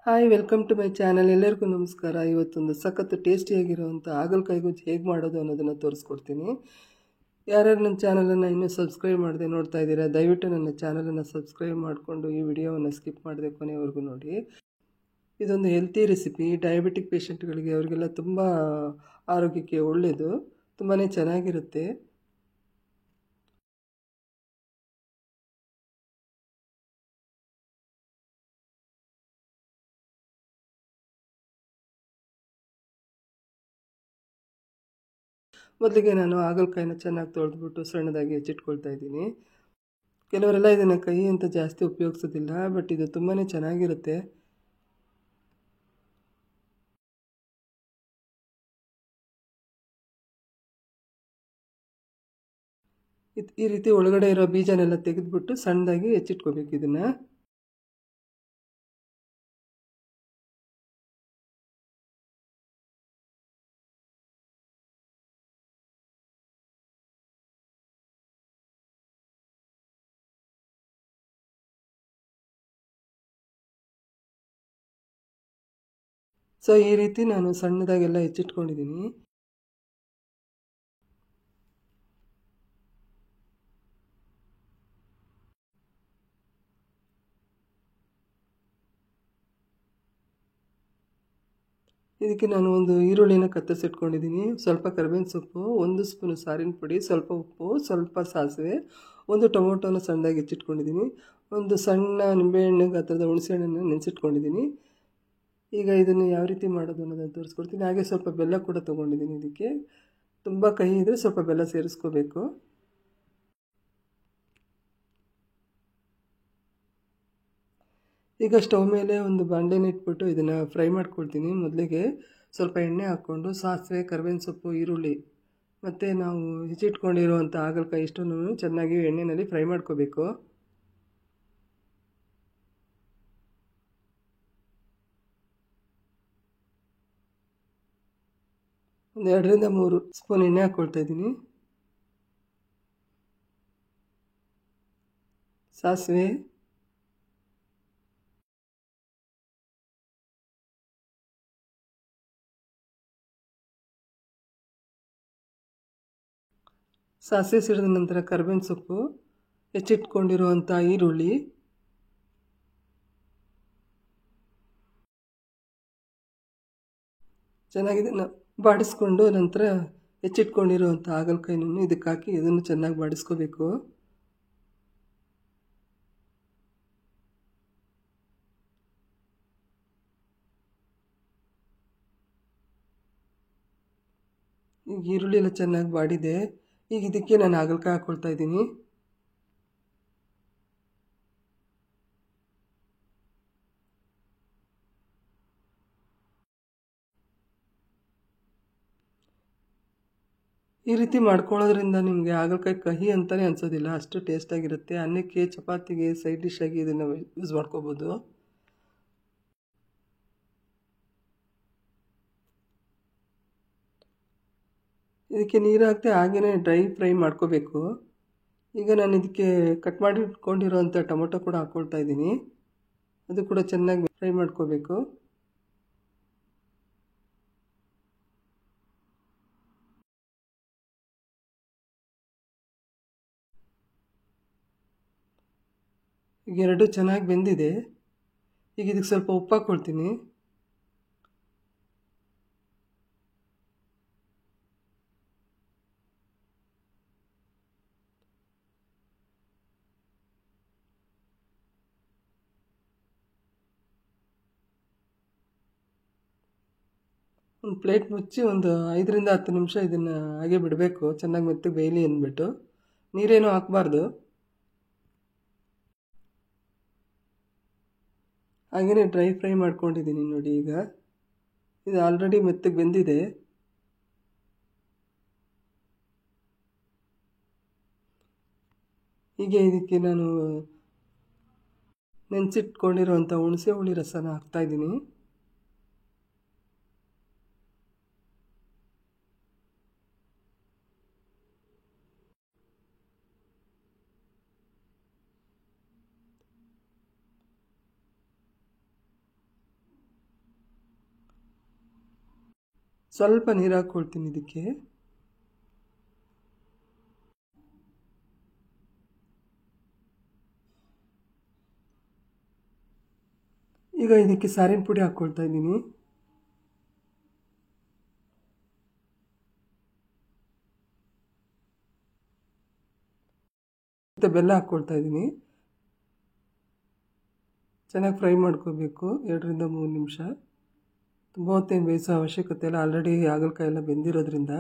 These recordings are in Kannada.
Hi welcome to my channel. ಎಲ್ಲರಿಗೂ ನಮಸ್ಕಾರ. ಇವತ್ತೊಂದು ಸಖತ್ತು ಟೇಸ್ಟಿಯಾಗಿರುವಂಥ ಹಾಗಲಕಾಯಿ ಗೊಜ್ಜು ಹೇಗೆ ಮಾಡೋದು ಅನ್ನೋದನ್ನು ತೋರಿಸ್ಕೊಡ್ತೀನಿ. ಯಾರ್ಯಾರು ನನ್ನ ಚಾನಲನ್ನು ಇನ್ನೂ ಸಬ್ಸ್ಕ್ರೈಬ್ ಮಾಡದೆ ನೋಡ್ತಾ ಇದ್ದೀರಾ, ದಯವಿಟ್ಟು ನನ್ನ ಚಾನಲನ್ನು ಸಬ್ಸ್ಕ್ರೈಬ್ ಮಾಡಿಕೊಂಡು ಈ ವಿಡಿಯೋವನ್ನು ಸ್ಕಿಪ್ ಮಾಡದೆ ಕೊನೆವರೆಗೂ ನೋಡಿ. ಇದೊಂದು ಹೆಲ್ತಿ ರೆಸಿಪಿ. ಡಯಾಬಿಟಿಕ್ ಪೇಷಂಟ್ಗಳಿಗೆ ಅವರಿಗೆಲ್ಲ ತುಂಬ ಆರೋಗ್ಯಕ್ಕೆ ಒಳ್ಳೆಯದು, ತುಂಬಾ ಚೆನ್ನಾಗಿರುತ್ತೆ. ಮೊದಲಿಗೆ ನಾನು ಹಾಗಲಕಾಯಿನ ಚೆನ್ನಾಗಿ ತೊಳೆದ್ಬಿಟ್ಟು ಸಣ್ಣದಾಗಿ ಹೆಚ್ಚಿಟ್ಕೊಳ್ತಾ ಇದ್ದೀನಿ. ಕೆಲವರೆಲ್ಲ ಇದನ್ನು ಕೈ ಅಂತ ಜಾಸ್ತಿ ಉಪಯೋಗಿಸೋದಿಲ್ಲ, ಬಟ್ ಇದು ತುಂಬಾ ಚೆನ್ನಾಗಿರುತ್ತೆ. ಈ ರೀತಿ ಒಳಗಡೆ ಇರೋ ಬೀಜನೆಲ್ಲ ತೆಗೆದುಬಿಟ್ಟು ಸಣ್ಣದಾಗಿ ಹೆಚ್ಚಿಟ್ಕೋಬೇಕು ಇದನ್ನು. ಸೊ ಈ ರೀತಿ ನಾನು ಸಣ್ಣದಾಗೆಲ್ಲ ಹೆಚ್ಚಿಟ್ಕೊಂಡಿದ್ದೀನಿ. ಇದಕ್ಕೆ ನಾನು ಒಂದು ಈರುಳ್ಳಿನ ಕತ್ತರಿಸಿಟ್ಕೊಂಡಿದ್ದೀನಿ, ಸ್ವಲ್ಪ ಕರಿಬೇವಿನ ಸೊಪ್ಪು, 1 ಸ್ಪೂನು ಸಾರಿನ ಪುಡಿ, ಸ್ವಲ್ಪ ಉಪ್ಪು, ಸ್ವಲ್ಪ ಸಾಸಿವೆ, ಒಂದು ಟೊಮೊಟೊನ ಸಣ್ಣದಾಗಿ ಹೆಚ್ಚಿಟ್ಕೊಂಡಿದ್ದೀನಿ, ಒಂದು ಸಣ್ಣ ನಿಂಬೆಹಣ್ಣು ಗಾತ್ರದ ಹುಣಸೆಹಣ್ಣನ್ನು ನೆನೆಸಿಟ್ಕೊಂಡಿದ್ದೀನಿ. ಈಗ ಇದನ್ನು ಯಾವ ರೀತಿ ಮಾಡೋದು ಅನ್ನೋದನ್ನು ತೋರಿಸ್ಕೊಡ್ತೀನಿ. ಹಾಗೆ ಸ್ವಲ್ಪ ಬೆಲ್ಲ ಕೂಡ ತೊಗೊಂಡಿದ್ದೀನಿ. ಇದಕ್ಕೆ ತುಂಬ ಕಹಿ ಇದ್ದರೆ ಸ್ವಲ್ಪ ಬೆಲ್ಲ ಸೇರಿಸ್ಕೋಬೇಕು. ಈಗ ಸ್ಟವ್ ಮೇಲೆ ಒಂದು ಬಾಣಲೆನ ಇಟ್ಬಿಟ್ಟು ಇದನ್ನು ಫ್ರೈ ಮಾಡ್ಕೊಳ್ತೀನಿ. ಮೊದಲಿಗೆ ಸ್ವಲ್ಪ ಎಣ್ಣೆ ಹಾಕ್ಕೊಂಡು ಸಾಸಿವೆ, ಕರಿಬೇವಿನ ಸೊಪ್ಪು, ಈರುಳ್ಳಿ ಮತ್ತು ನಾವು ಹೆಚ್ಚಿಟ್ಕೊಂಡಿರುವಂಥ ಹಾಗಲಕಾಯಿ ಇಷ್ಟನ್ನು ಚೆನ್ನಾಗಿ ಎಣ್ಣೆಯಲ್ಲಿ ಫ್ರೈ ಮಾಡ್ಕೋಬೇಕು. ಒಂದು 2 ರಿಂದ 3 ಸ್ಪೂನ್ ಎಣ್ಣೆ ಹಾಕ್ಕೊಳ್ತಾ ಇದ್ದೀನಿ. ಸಾಸಿವೆ, ಸಿಡಿದ ನಂತರ ಕರಿಬೇವಿನ ಸೊಪ್ಪು, ಹೆಚ್ಚಿಟ್ಕೊಂಡಿರುವಂಥ ಈರುಳ್ಳಿ, ಚೆನ್ನಾಗಿ ಇದನ್ನು ಬಾಡಿಸ್ಕೊಂಡು ನಂತರ ಹೆಚ್ಚಿಟ್ಕೊಂಡಿರುವಂಥ ಹಾಗಲಕಾಯಿನೂ ಇದಕ್ಕೆ ಹಾಕಿ ಇದನ್ನು ಚೆನ್ನಾಗಿ ಬಾಡಿಸ್ಕೋಬೇಕು. ಈಗ ಈರುಳ್ಳಿ ಎಲ್ಲ ಚೆನ್ನಾಗಿ ಬಾಡಿದೆ. ಈಗ ಇದಕ್ಕೆ ನಾನು ಹಾಗಲಕಾಯಿ ಹಾಕ್ಕೊಳ್ತಾ ಇದ್ದೀನಿ. ಈ ರೀತಿ ಮಾಡ್ಕೊಳ್ಳೋದ್ರಿಂದ ನಿಮಗೆ ಹಾಗಲಕಾಯಿ ಕಹಿ ಅಂತಲೇ ಅನಿಸೋದಿಲ್ಲ, ಅಷ್ಟು ಟೇಸ್ಟಾಗಿರುತ್ತೆ. ಅನ್ನಕ್ಕೆ, ಚಪಾತಿಗೆ ಸೈಡ್ ಡಿಶ್ ಆಗಿ ಇದನ್ನು ಯೂಸ್ ಮಾಡ್ಕೋಬೋದು. ಇದಕ್ಕೆ ನೀರು ಹಾಕದೆ ಹಾಗೆಯೇ ಡ್ರೈ ಫ್ರೈ ಮಾಡ್ಕೋಬೇಕು. ಈಗ ನಾನು ಇದಕ್ಕೆ ಕಟ್ ಮಾಡಿ ಇಟ್ಕೊಂಡಿರೋಂಥ ಟೊಮೊಟೊ ಕೂಡ ಹಾಕ್ಕೊಳ್ತಾ ಇದ್ದೀನಿ. ಅದು ಕೂಡ ಚೆನ್ನಾಗಿ ಫ್ರೈ ಮಾಡ್ಕೋಬೇಕು. ಈಗ ಎರಡು ಚೆನ್ನಾಗಿ ಬೆಂದಿದೆ. ಈಗ ಇದಕ್ಕೆ ಸ್ವಲ್ಪ ಉಪ್ಪು ಹಾಕ್ಕೊಳ್ತೀನಿ. ಒಂದು ಪ್ಲೇಟ್ ಮುಚ್ಚಿ ಒಂದು 5 ರಿಂದ 10 ನಿಮಿಷ ಇದನ್ನು ಹಾಗೆ ಬಿಡಬೇಕು, ಚೆನ್ನಾಗಿ ಮೆತ್ತಗೆ ಬೇಯಲಿ ಅಂದ್ಬಿಟ್ಟು. ನೀರೇನು ಹಾಕಬಾರ್ದು. ಹಾಗೆಯೇ ಡ್ರೈ ಫ್ರೈ ಮಾಡ್ಕೊಂಡಿದ್ದೀನಿ ನೋಡಿ. ಈಗ ಇದು ಆಲ್ರೆಡಿ ಮೆತ್ತಗೆ ಬೆಂದಿದೆ. ಹೀಗೆ ಇದಕ್ಕೆ ನಾನು ನೆನೆಸಿಟ್ಕೊಂಡಿರುವಂಥ ಹುಣಸೆ ಹುಳಿ ರಸನ ಹಾಕ್ತಾಯಿದ್ದೀನಿ. ಸ್ವಲ್ಪ ನೀರು ಹಾಕ್ಕೊಳ್ತೀನಿ ಇದಕ್ಕೆ. ಈಗ ಇದಕ್ಕೆ ಸಾರಿನ ಪುಡಿ ಹಾಕ್ಕೊಳ್ತಾ ಇದ್ದೀನಿ. ಮತ್ತು ಬೆಲ್ಲ ಹಾಕ್ಕೊಳ್ತಾ ಇದ್ದೀನಿ. ಚೆನ್ನಾಗಿ ಫ್ರೈ ಮಾಡ್ಕೋಬೇಕು 2ರಿಂದ 3 ನಿಮಿಷ. ತುಂಬ ಹೊತ್ತೇನು ಬೇಯಿಸೋ ಅವಶ್ಯಕತೆ ಇಲ್ಲ, ಆಲ್ರೆಡಿ ಹಾಗಲಕಾಯಿ ಎಲ್ಲ ಬೆಂದಿರೋದ್ರಿಂದ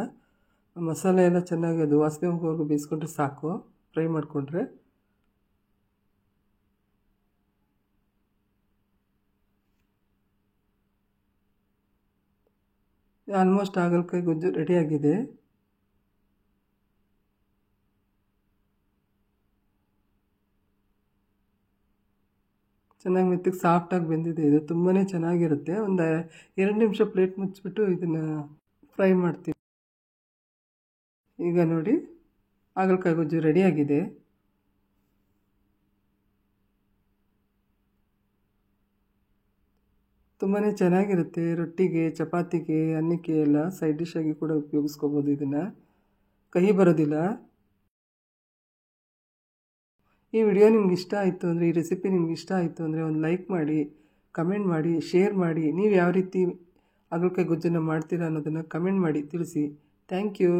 ಮಸಾಲೆ ಎಲ್ಲ ಚೆನ್ನಾಗಿ ಅದು ವಾಸನೆ ಹೋಗೋವರೆಗೂ ಬೇಯಿಸ್ಕೊಂಡ್ರೆ ಸಾಕು, ಫ್ರೈ ಮಾಡಿಕೊಂಡ್ರೆ. ಆಲ್ಮೋಸ್ಟ್ ಹಾಗಲಕಾಯಿ ಗೊಜ್ಜು ರೆಡಿಯಾಗಿದೆ. ಚೆನ್ನಾಗಿ ಮೆತ್ತಗೆ ಸಾಫ್ಟಾಗಿ ಬೆಂದಿದೆ. ಇದು ತುಂಬಾ ಚೆನ್ನಾಗಿರುತ್ತೆ. ಒಂದು 2 ನಿಮಿಷ ಪ್ಲೇಟ್ ಮುಚ್ಚಿಬಿಟ್ಟು ಇದನ್ನು ಫ್ರೈ ಮಾಡ್ತೀವಿ. ಈಗ ನೋಡಿ ಹಾಗಲಕಾಯಿ ಗೊಜ್ಜು ರೆಡಿಯಾಗಿದೆ. ತುಂಬಾ ಚೆನ್ನಾಗಿರುತ್ತೆ. ರೊಟ್ಟಿಗೆ, ಚಪಾತಿಗೆ, ಅನ್ನಕ್ಕೆ ಎಲ್ಲ ಸೈಡ್ ಡಿಶ್ ಆಗಿ ಕೂಡ ಉಪಯೋಗಿಸ್ಕೋಬೋದು. ಇದನ್ನು ಕಹಿ ಬರೋದಿಲ್ಲ. ಈ ವಿಡಿಯೋ ನಿಮ್ಗೆ ಇಷ್ಟ ಆಯಿತು ಅಂದರೆ, ಈ ರೆಸಿಪಿ ನಿಮ್ಗೆ ಇಷ್ಟ ಆಯಿತು ಅಂದರೆ ಒಂದು ಲೈಕ್ ಮಾಡಿ, ಕಮೆಂಟ್ ಮಾಡಿ, ಶೇರ್ ಮಾಡಿ. ನೀವು ಯಾವ ರೀತಿ ಹಾಗಲಕಾಯಿ ಗೊಜ್ಜನ್ನು ಮಾಡ್ತೀರಾ ಅನ್ನೋದನ್ನು ಕಮೆಂಟ್ ಮಾಡಿ ತಿಳಿಸಿ. Thank you.